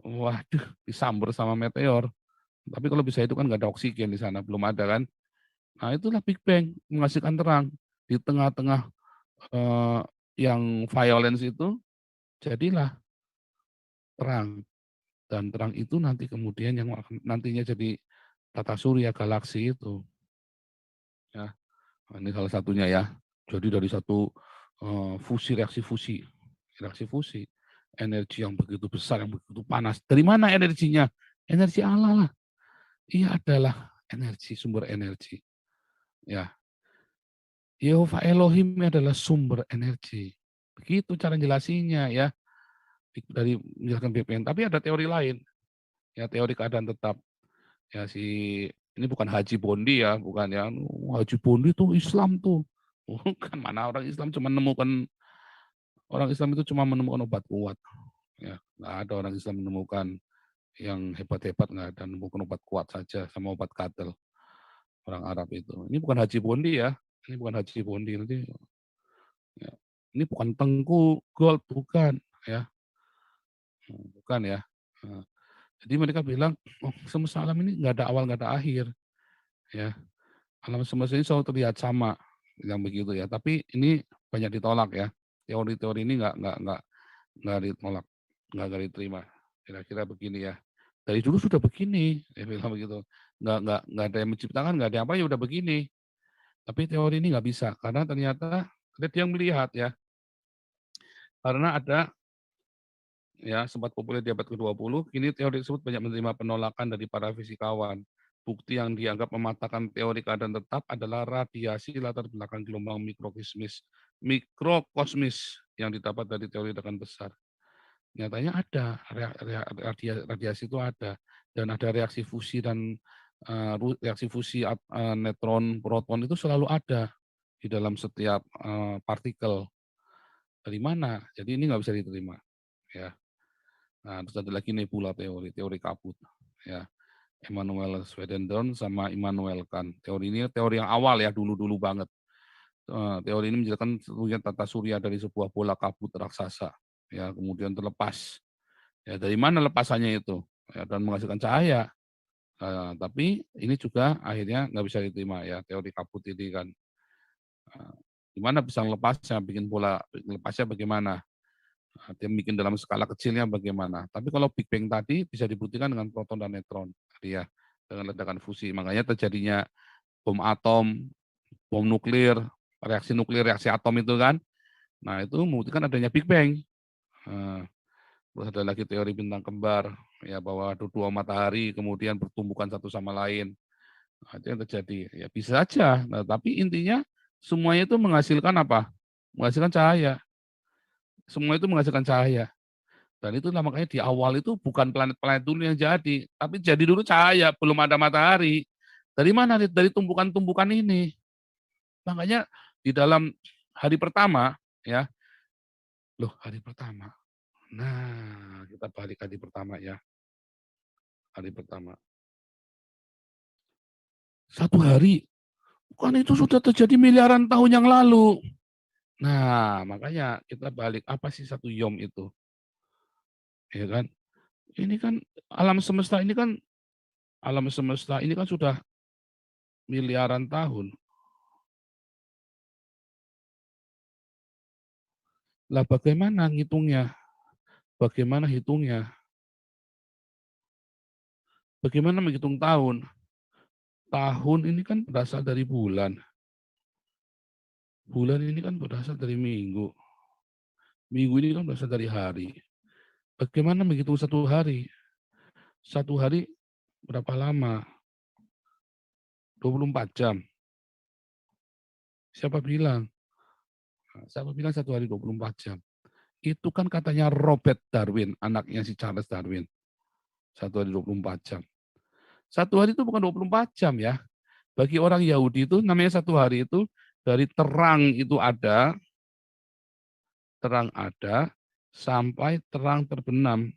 waduh, disambar sama meteor. Tapi kalau bisa itu kan nggak ada oksigen di sana, belum ada kan. Nah, itulah Big Bang menghasilkan terang di tengah-tengah yang violence itu, jadilah terang. Dan terang itu nanti kemudian yang nantinya jadi tata surya galaksi itu. Ya, ini salah satunya ya. Jadi dari satu reaksi fusi, energi yang begitu besar, yang begitu panas. Dari mana energinya? Energi Allah lah. Ia adalah energi, sumber energi. Ya, Yehova Elohim adalah sumber energi. Begitu cara jelasinnya ya dari menjelaskan BPN. Tapi ada teori lain, ya teori keadaan tetap. Ya si ini bukan Haji Bondi ya, bukan ya. Haji Bondi itu Islam tuh. Bukan, mana orang Islam cuma menemukan obat kuat. Ya, nggak ada orang Islam menemukan yang hebat-hebat, nggak ada, menemukan obat kuat saja sama obat katel orang Arab itu. Ini bukan Haji Bondi ya, ini bukan Haji Bondi nanti. Ya. Ini bukan Tengku Gold, bukan ya, bukan ya. Nah, jadi mereka bilang, oh, semesta alam ini nggak ada awal, nggak ada akhir, ya. Alam semesta ini selalu terlihat sama, yang begitu ya. Tapi ini banyak ditolak ya. Teori-teori ini nggak ditolak, nggak diterima. Kira-kira begini ya. Dari dulu sudah begini, dia bilang begitu. Nggak ada yang menciptakan, nggak ada yang apa ya udah begini. Tapi teori ini nggak bisa karena ternyata ada yang melihat ya. Karena ada ya sempat populer di abad ke-20, kini teori tersebut banyak menerima penolakan dari para fisikawan. Bukti yang dianggap mematahkan teori keadaan tetap adalah radiasi latar belakang gelombang mikrokosmis yang didapat dari teori ledakan besar. Nyatanya ada, radiasi itu ada, dan ada reaksi fusi dan reaksi fusi neutron, proton itu selalu ada di dalam setiap partikel. Dari mana? Jadi ini nggak bisa diterima. Ya. Nah, terus ada lagi nebula teori kabut. Ya, Emmanuel Swedenborn sama Immanuel Kant. Teori ini teori yang awal ya, dulu-dulu banget. Teori ini menjelaskan tata surya dari sebuah bola kabut raksasa. Ya, kemudian terlepas. Ya, dari mana lepasannya itu? Ya, dan menghasilkan cahaya. Tapi ini juga akhirnya nggak bisa diterima ya, teori kabut ini kan. Gimana bisa lepasnya, bikin bola lepasnya bagaimana? Dia bikin dalam skala kecilnya bagaimana. Tapi kalau Big Bang tadi bisa dibuktikan dengan proton dan neutron. Ya, dengan ledakan fusi. Makanya terjadinya bom atom, bom nuklir, reaksi nuklir, reaksi atom itu kan. Nah itu membuktikan adanya Big Bang. Terus ada lagi teori bintang kembar, ya bahwa dua matahari kemudian bertumbukan satu sama lain. Nah, itu yang terjadi. Ya bisa saja. Nah, tapi intinya semuanya itu menghasilkan apa? Menghasilkan cahaya. Semua itu menghasilkan cahaya. Dan itu makanya di awal itu bukan planet-planet dulu yang jadi, tapi jadi dulu cahaya, belum ada matahari. Dari mana? Dari tumbukan-tumbukan ini. Makanya di dalam hari pertama, ya, loh hari pertama. Nah, kita balik hari pertama ya. Hari pertama. Satu hari, bukan itu sudah terjadi miliaran tahun yang lalu. Nah, makanya kita balik, apa sih satu yom itu? Ya kan? Ini kan alam semesta ini kan sudah miliaran tahun. Lah bagaimana ngitungnya? Bagaimana hitungnya? Bagaimana menghitung tahun? Tahun ini kan berasal dari bulan. Bulan ini kan berasal dari minggu. Minggu ini kan berasal dari hari. Bagaimana menghitung satu hari? Satu hari berapa lama? 24 jam. Siapa bilang? Nah, siapa bilang 1 hari 24 jam? Itu kan katanya Robert Darwin, anaknya si Charles Darwin. 1 hari 24 jam. 1 hari itu bukan 24 jam ya. Bagi orang Yahudi itu namanya 1 hari itu dari terang itu ada sampai terang terbenam.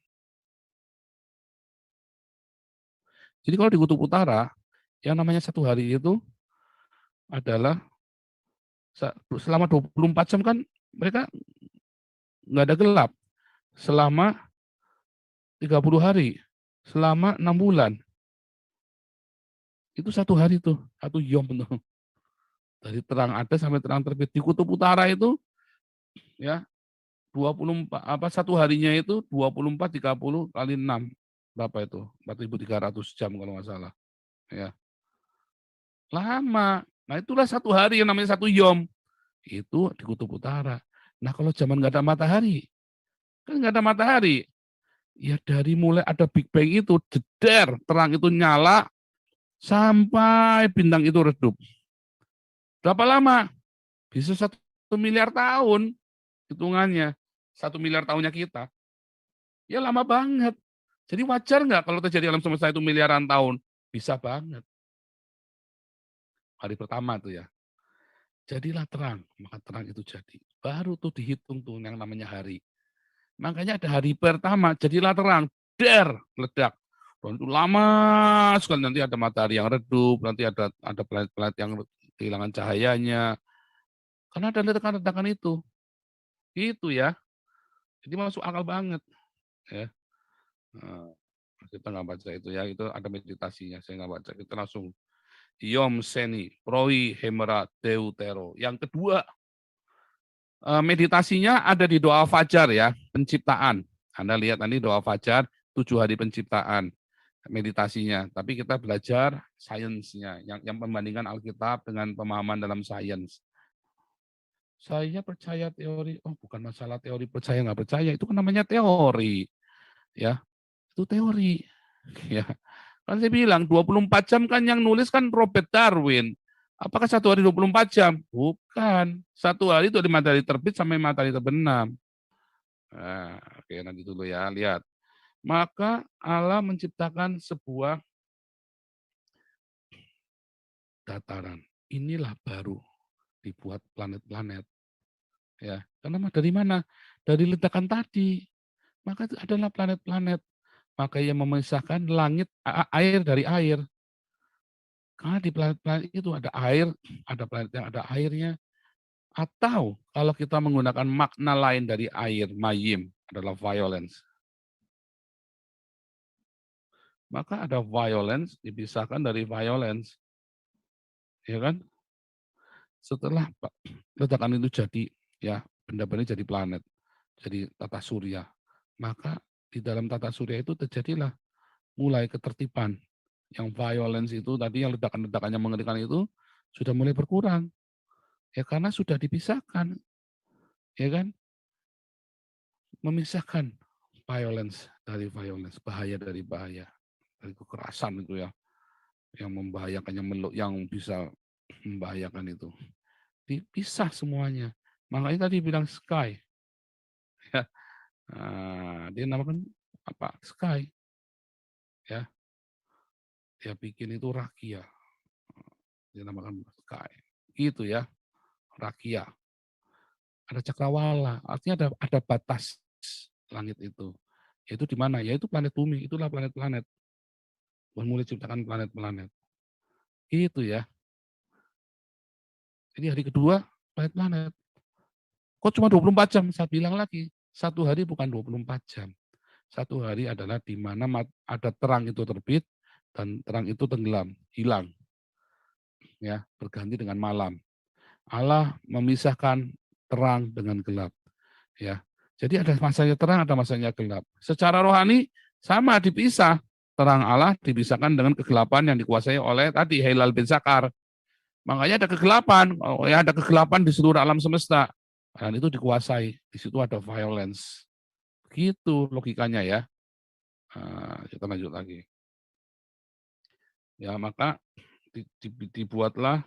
Jadi kalau di kutub utara, yang namanya 1 hari itu adalah selama 24 jam kan mereka nggak ada gelap. Selama 30 hari, selama 6 bulan. Itu 1 hari tuh, 1 yom tuh. Dari terang ada sampai terang terbit. Di kutub utara itu ya 24 1 harinya itu 24 30 kali 6. Berapa itu? 4.300 jam kalau nggak salah. Ya. Lama. Nah, itulah 1 hari yang namanya 1 yom. Itu di kutub utara. Nah, kalau zaman nggak ada matahari, kan nggak ada matahari. Ya dari mulai ada Big Bang itu, jeder, terang itu nyala, sampai bintang itu redup. Berapa lama? Bisa 1 miliar tahun hitungannya. 1 miliar tahunnya kita. Ya lama banget. Jadi wajar nggak kalau terjadi alam semesta itu miliaran tahun? Bisa banget. Hari pertama tuh ya. Jadilah terang, maka terang itu jadi. Baru tuh dihitung tuh yang namanya hari. Makanya ada hari pertama, jadilah terang, meledak. Dan itu lama sekali, nanti ada matahari yang redup, nanti ada planet-planet yang kehilangan cahayanya. Karena ada ledakan-ledakan itu. Itu ya. Jadi masuk akal banget. Ya. Nah, kita nggak baca itu ya, itu ada meditasinya. Saya nggak baca, kita langsung Yom Seni, Proi Hemera Deutero. Yang kedua, meditasinya ada di doa fajar ya, penciptaan. Anda lihat nanti doa fajar, 7 hari penciptaan meditasinya. Tapi kita belajar sainsnya, yang membandingkan Alkitab dengan pemahaman dalam sains. Saya percaya teori, oh bukan masalah teori percaya nggak percaya, itu kan namanya teori. Ya, itu teori. Ya, kan saya bilang 24 jam kan yang nulis kan Robert Darwin. Apakah 1 hari 24 jam? Bukan. 1 hari itu dari matahari terbit sampai matahari terbenam. Nah, oke nanti dulu ya, lihat. Maka Allah menciptakan sebuah dataran. Inilah baru dibuat planet-planet. Ya, karena dari mana? Dari ledakan tadi. Maka itu adalah planet-planet. Maka yang memisahkan langit air dari air. Karena di planet-planet itu ada air, ada planet yang ada airnya. Atau kalau kita menggunakan makna lain dari air, mayim, adalah violence. Maka ada violence dipisahkan dari violence. Ya kan? Setelah ledakan itu jadi, ya benda-benda jadi planet, jadi tata surya. Maka di dalam tata surya itu terjadilah mulai ketertiban. Yang violence itu tadi yang ledakan-ledakannya mengerikan itu sudah mulai berkurang. Ya karena sudah dipisahkan. Ya kan? Memisahkan violence dari violence, bahaya dari bahaya, dari kekerasan itu ya, yang membahayakan, yang bisa membahayakan itu. Dipisah semuanya. Makanya tadi bilang sky. Ya. Nah, dia namakan apa? Sky. Ya. Dia bikin itu rakia. Dia namakan sky. Itu ya. Rakia. Ada cakrawala, artinya ada batas langit itu. Yaitu di mana? Yaitu planet bumi, itulah planet-planet. Mulai ciptakan planet-planet. Itu ya. Jadi hari kedua planet-planet. Kok cuma 24 jam? Saya bilang lagi, 1 hari bukan 24 jam. 1 hari adalah di mana ada terang itu terbit dan terang itu tenggelam, hilang. Ya, berganti dengan malam. Allah memisahkan terang dengan gelap. Ya. Jadi ada masanya terang, ada masanya gelap. Secara rohani sama dipisah. Terang Allah dipisahkan dengan kegelapan yang dikuasai oleh tadi Hilal bin Zakar. Makanya ada kegelapan, ya ada kegelapan di seluruh alam semesta. Dan itu dikuasai. Di situ ada violence. Begitu logikanya ya. Nah, kita lanjut lagi. Ya, maka dibuatlah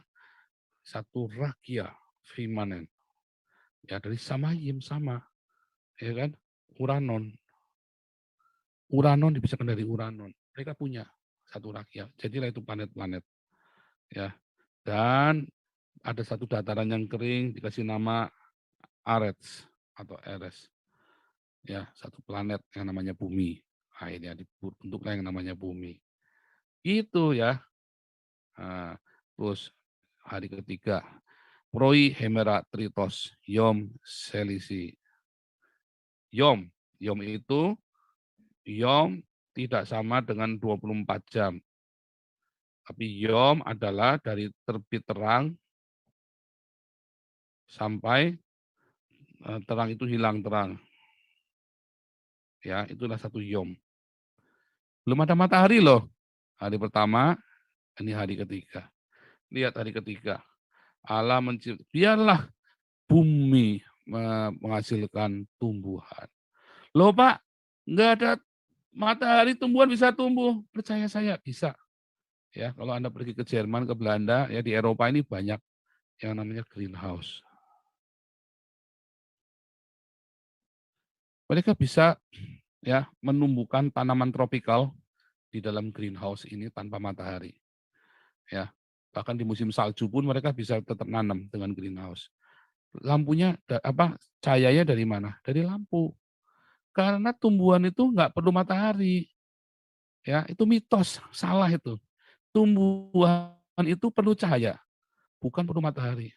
satu rakia Vimanen. Ya dari Samayim sama, ya kan? Uranon. Uranon dipisahkan dari Uranon. Mereka punya satu rakyat. Jadilah itu planet-planet. Ya. Dan ada satu dataran yang kering dikasih nama Arets atau Eres. Ya, satu planet yang namanya Bumi. Akhirnya dibentuklah yang namanya Bumi. Itu ya. Nah, terus hari ketiga, Proi Hemera Tritos Yom Selisi. Yom itu Yom tidak sama dengan 24 jam. Tapi Yom adalah dari terbit terang sampai terang itu hilang terang. Ya, itulah satu Yom. Belum ada matahari loh. Hari pertama, ini hari ketiga. Lihat hari ketiga. Allah mencipta, biarlah bumi menghasilkan tumbuhan. Loh Pak, nggak ada matahari, tumbuhan bisa tumbuh. Percaya saya, bisa. Ya, kalau Anda pergi ke Jerman, ke Belanda, ya di Eropa ini banyak yang namanya greenhouse. Mereka bisa ya menumbuhkan tanaman tropikal di dalam greenhouse ini tanpa matahari. Ya, bahkan di musim salju pun mereka bisa tetap nanam dengan greenhouse. Lampunya cahayanya dari mana? Dari lampu. Karena tumbuhan itu nggak perlu matahari. Ya, itu mitos, salah itu. Tumbuhan itu perlu cahaya, bukan perlu matahari.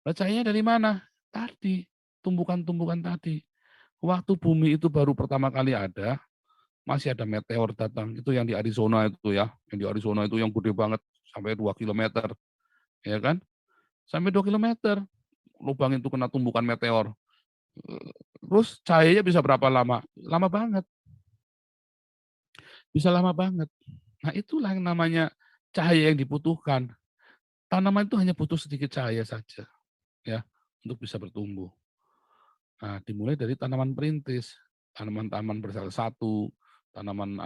Cahayanya dari mana? Tadi, tumbukan-tumbukan tadi. Waktu bumi itu baru pertama kali ada, masih ada meteor datang. Itu yang di Arizona itu ya. Yang di Arizona itu yang gede banget, sampai 2 kilometer. Ya kan? Sampai 2 kilometer. Lubang itu kena tumbukan meteor. Terus cahayanya bisa berapa lama? Lama banget. Bisa lama banget. Nah itulah yang namanya cahaya yang dibutuhkan. Tanaman itu hanya butuh sedikit cahaya saja ya untuk bisa bertumbuh. Nah, dimulai dari tanaman perintis, tanaman-tanaman bersel satu, tanaman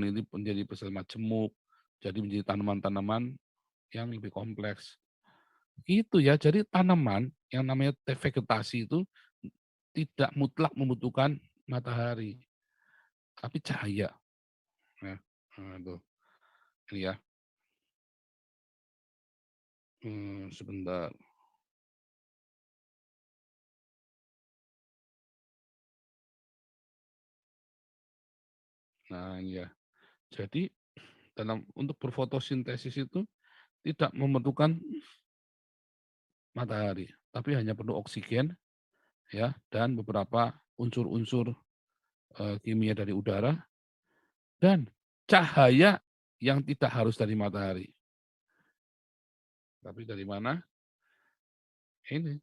ini menjadi bersel majemuk, jadi menjadi tanaman-tanaman yang lebih kompleks. Itu ya, jadi tanaman yang namanya vegetasi itu tidak mutlak membutuhkan matahari, tapi cahaya. Ya, nah, itu. Ini ya. Sebentar. Nah, ya. Jadi untuk berfotosintesis itu tidak membutuhkan matahari, tapi hanya perlu oksigen ya dan beberapa unsur-unsur kimia dari udara dan cahaya yang tidak harus dari matahari. Tapi dari mana? Ini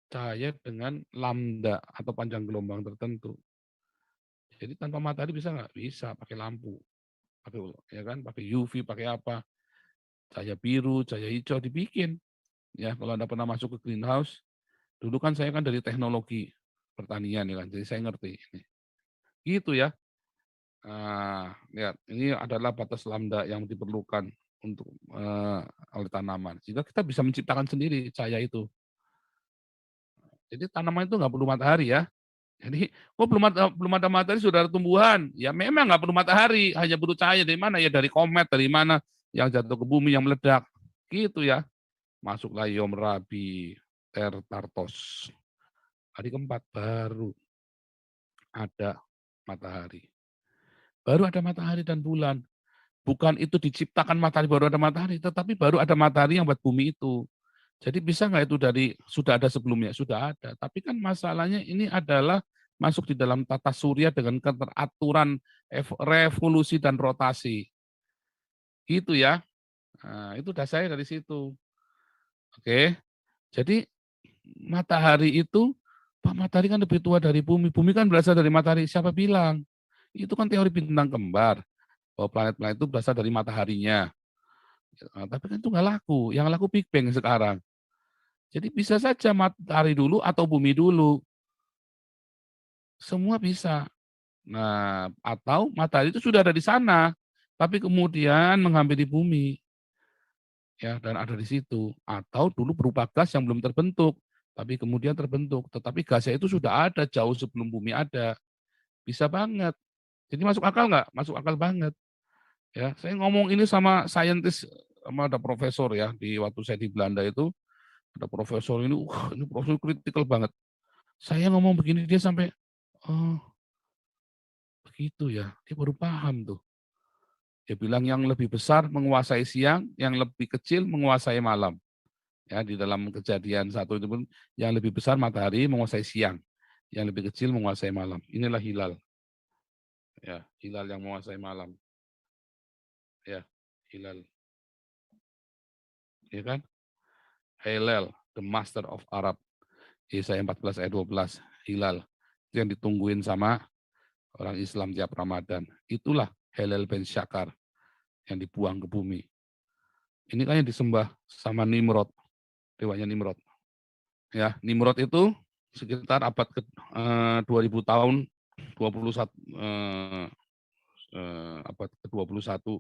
cahaya dengan lambda atau panjang gelombang tertentu. Jadi tanpa matahari bisa nggak? Bisa, pakai lampu, pakai ya kan, pakai UV, pakai apa? Cahaya biru, cahaya hijau dibikin. Ya, kalau Anda pernah masuk ke greenhouse, dulu kan saya kan dari teknologi pertanian ya kan, jadi saya ngerti ini. Gitu ya. Nah, lihat, ini adalah batas lambda yang diperlukan untuk oleh tanaman. Sehingga kita bisa menciptakan sendiri cahaya itu. Jadi tanaman itu nggak perlu matahari ya. Jadi, belum ada matahari sudah ada tumbuhan. Ya memang nggak perlu matahari, hanya perlu cahaya dari mana ya, dari komet, dari mana yang jatuh ke bumi yang meledak. Gitu ya. Masuklah Yom Rabi Tertartos. Hari keempat baru ada matahari. Baru ada matahari dan bulan. Bukan itu diciptakan matahari baru ada matahari, tetapi baru ada matahari yang buat bumi itu. Jadi bisa nggak itu sudah ada sebelumnya? Sudah ada. Tapi kan masalahnya ini adalah masuk di dalam tata surya dengan keteraturan revolusi dan rotasi. Gitu ya. Nah, itu dasarnya dari situ. Oke. Jadi matahari itu, Pak, matahari kan lebih tua dari bumi. Bumi kan berasal dari matahari. Siapa bilang? Itu kan teori bintang kembar. Bahwa planet-planet itu berasal dari mataharinya. Nah, tapi kan itu nggak laku. Yang laku Big Bang sekarang. Jadi bisa saja matahari dulu atau bumi dulu. Semua bisa. Nah, atau matahari itu sudah ada di sana, tapi kemudian menghampiri bumi. Ya, dan ada di situ. Atau dulu berupa gas yang belum terbentuk, tapi kemudian terbentuk. Tetapi gasnya itu sudah ada jauh sebelum bumi ada. Bisa banget. Jadi masuk akal nggak? Masuk akal banget. Ya, saya ngomong ini sama saintis, sama ada profesor ya di waktu saya di Belanda itu ada profesor ini, ini profesor kritikal banget. Saya ngomong begini dia sampai, oh begitu ya, dia baru paham tuh. Dia bilang yang lebih besar menguasai siang, yang lebih kecil menguasai malam. Ya, di dalam kejadian satu itu pun yang lebih besar matahari menguasai siang, yang lebih kecil menguasai malam. Inilah hilal. Ya, hilal yang menguasai malam. Ya, hilal. Ya kan? Hilal, the master of Arab. Yesaya 14 ayat 12, hilal. Itu yang ditungguin sama orang Islam tiap Ramadan. Itulah Helal ben Syakar yang dibuang ke bumi. Ini kan yang disembah sama Nimrod, dewanya Nimrod. Ya, Nimrod itu sekitar abad ke 2000 tahun, 21 abad ke-21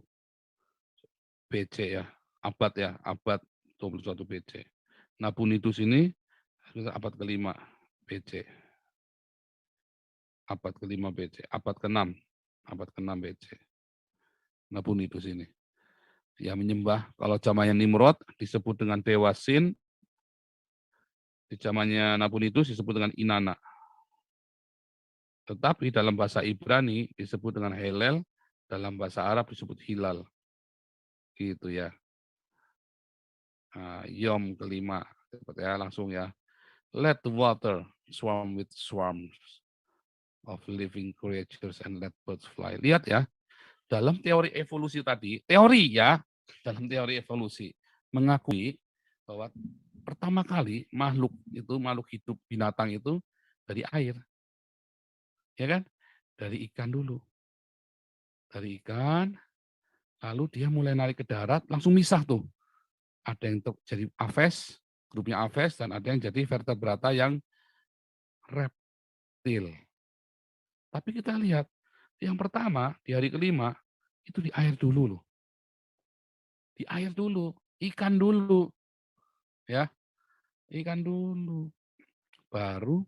BC ya. Abad 21 BC. Nabonidus ini sekitar abad ke-5 BC. Abad ke-5 BC, abad ke-6 BC. Nabonidus ini. Ya menyembah, kalau zamannya Nimrod disebut dengan Dewa Sin, di zamannya Nabonidus disebut dengan Inanna. Tetapi dalam bahasa Ibrani disebut dengan Helel, dalam bahasa Arab disebut Hilal. Gitu ya. Nah, Yom kelima, ya langsung ya. Let the water swarm with swarms of living creatures and let birds fly. Lihat ya, dalam teori evolusi tadi, dalam teori evolusi mengakui bahwa pertama kali makhluk hidup binatang itu dari air. Ya kan? Dari ikan dulu. Dari ikan, lalu dia mulai narik ke darat, langsung misah tuh. Ada yang jadi aves, grupnya aves, dan ada yang jadi vertebrata yang reptil. Tapi kita lihat, yang pertama di hari kelima, itu di air dulu loh. Di air dulu, ikan dulu. Ya, ikan dulu. Baru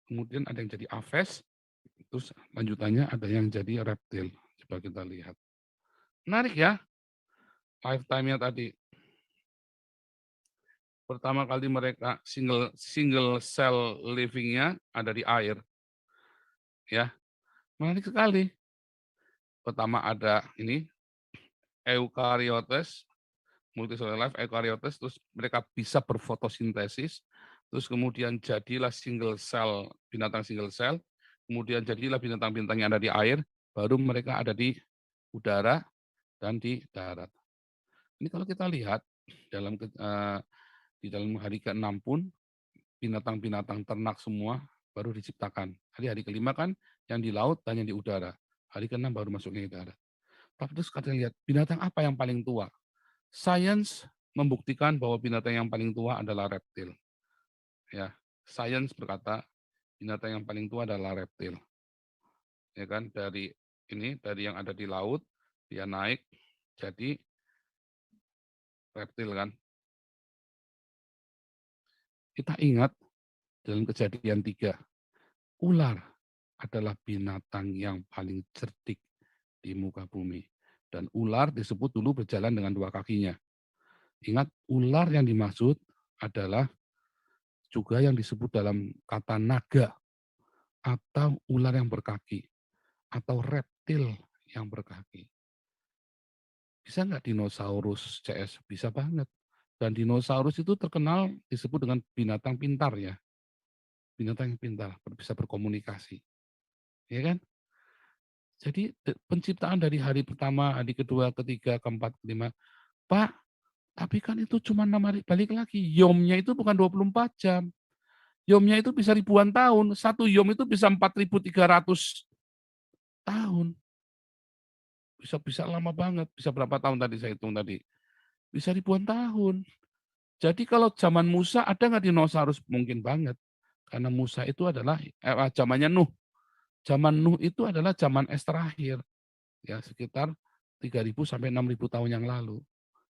kemudian ada yang jadi aves, terus lanjutannya ada yang jadi reptil. Coba kita lihat. Menarik ya, lifetime-nya tadi. Pertama kali mereka single cell living-nya ada di air. Ya, menarik sekali. Pertama ada ini eukaryotes, multicellular life eukaryotes, terus mereka bisa berfotosintesis, terus kemudian jadilah single cell, binatang single cell, kemudian jadilah binatang-binatang yang ada di air, baru mereka ada di udara dan di darat. Ini kalau kita lihat di dalam hari ke-6 pun binatang-binatang ternak semua baru diciptakan. Hari kelima kan yang di laut dan yang di udara. Hari ke-6 baru masuknya di darat. Tapi terus kita lihat binatang apa yang paling tua? Sains membuktikan bahwa binatang yang paling tua adalah reptil. Ya, sains berkata binatang yang paling tua adalah reptil. Ya kan, dari yang ada di laut dia naik jadi reptil kan. Kita ingat dalam Kejadian 3, ular adalah binatang yang paling cerdik di muka bumi. Dan ular disebut dulu berjalan dengan 2 kakinya. Ingat, ular yang dimaksud adalah juga yang disebut dalam kata naga, atau ular yang berkaki, atau reptil yang berkaki. Bisa nggak dinosaurus CS? Bisa banget. Dan dinosaurus itu terkenal disebut dengan binatang pintar ya. Binatang yang pintar, bisa berkomunikasi. Ya kan? Jadi penciptaan dari hari pertama, hari kedua, ketiga, keempat, kelima. Pak, tapi kan itu cuma 6 hari, balik lagi. Yomnya itu bukan 24 jam. Yomnya itu bisa ribuan tahun. Satu yom itu bisa 4.300 tahun. Bisa lama banget. Bisa berapa tahun tadi saya hitung tadi? Bisa ribuan tahun. Jadi kalau zaman Musa ada nggak dinosaurus? Mungkin banget. Karena Musa itu adalah zamannya Nuh. Zaman Nuh itu adalah zaman es terakhir. Ya, sekitar 3.000 sampai 6.000 tahun yang lalu.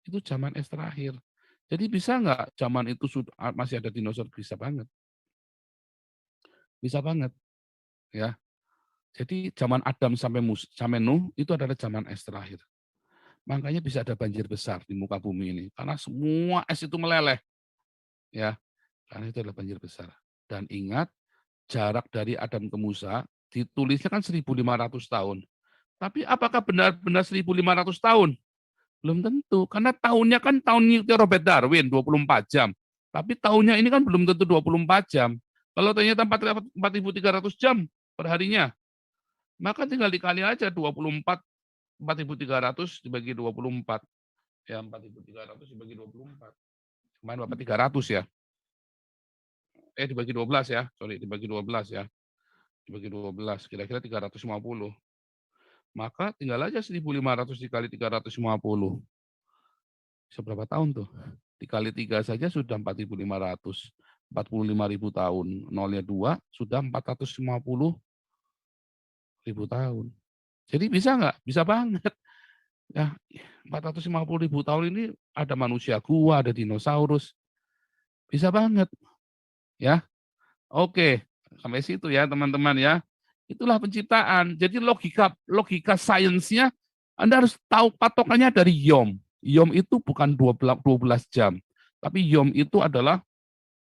Itu zaman es terakhir. Jadi bisa nggak zaman itu masih ada dinosaurus? Bisa banget. Bisa banget, ya. Jadi zaman Adam sampai Nuh itu adalah zaman es terakhir. Makanya bisa ada banjir besar di muka bumi ini karena semua es itu meleleh, ya. Karena itu adalah banjir besar. Dan ingat, jarak dari Adam ke Musa ditulisnya kan 1.500 tahun. Tapi apakah benar-benar 1.500 tahun? Belum tentu, karena tahunnya kan tahun Newton Robert Darwin 24 jam. Tapi tahunnya ini kan belum tentu 24 jam. Kalau ternyata 4.300 jam per harinya, maka tinggal dikali aja 24, 4.300 dibagi 24. Ya, 4.300 dibagi 24. Kemarin 4.300 ya. Dibagi 12 ya. Sorry, dibagi 12 ya. Dibagi 12, kira-kira 350. Maka tinggal aja 1.500 dikali 350. Bisa berapa tahun tuh? Dikali 3 saja sudah 4.500. 45.000 tahun. Nolnya 2, sudah 450.000 tahun. Jadi bisa nggak? Bisa banget. Ya, 450.000 tahun ini ada manusia gua, ada dinosaurus. Bisa banget. Ya, oke. Sampai situ ya teman-teman ya. Itulah penciptaan. Jadi logika sainsnya Anda harus tahu patokannya dari Yom. Yom itu bukan 12 jam. Tapi Yom itu adalah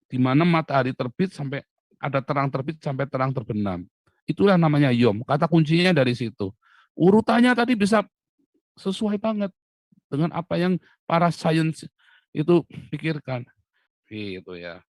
di mana matahari terbit sampai ada terang terbit sampai terang terbenam. Itulah namanya Yom. Kata kuncinya dari situ. Urutannya tadi bisa sesuai banget dengan apa yang para sains itu pikirkan. Gitu ya.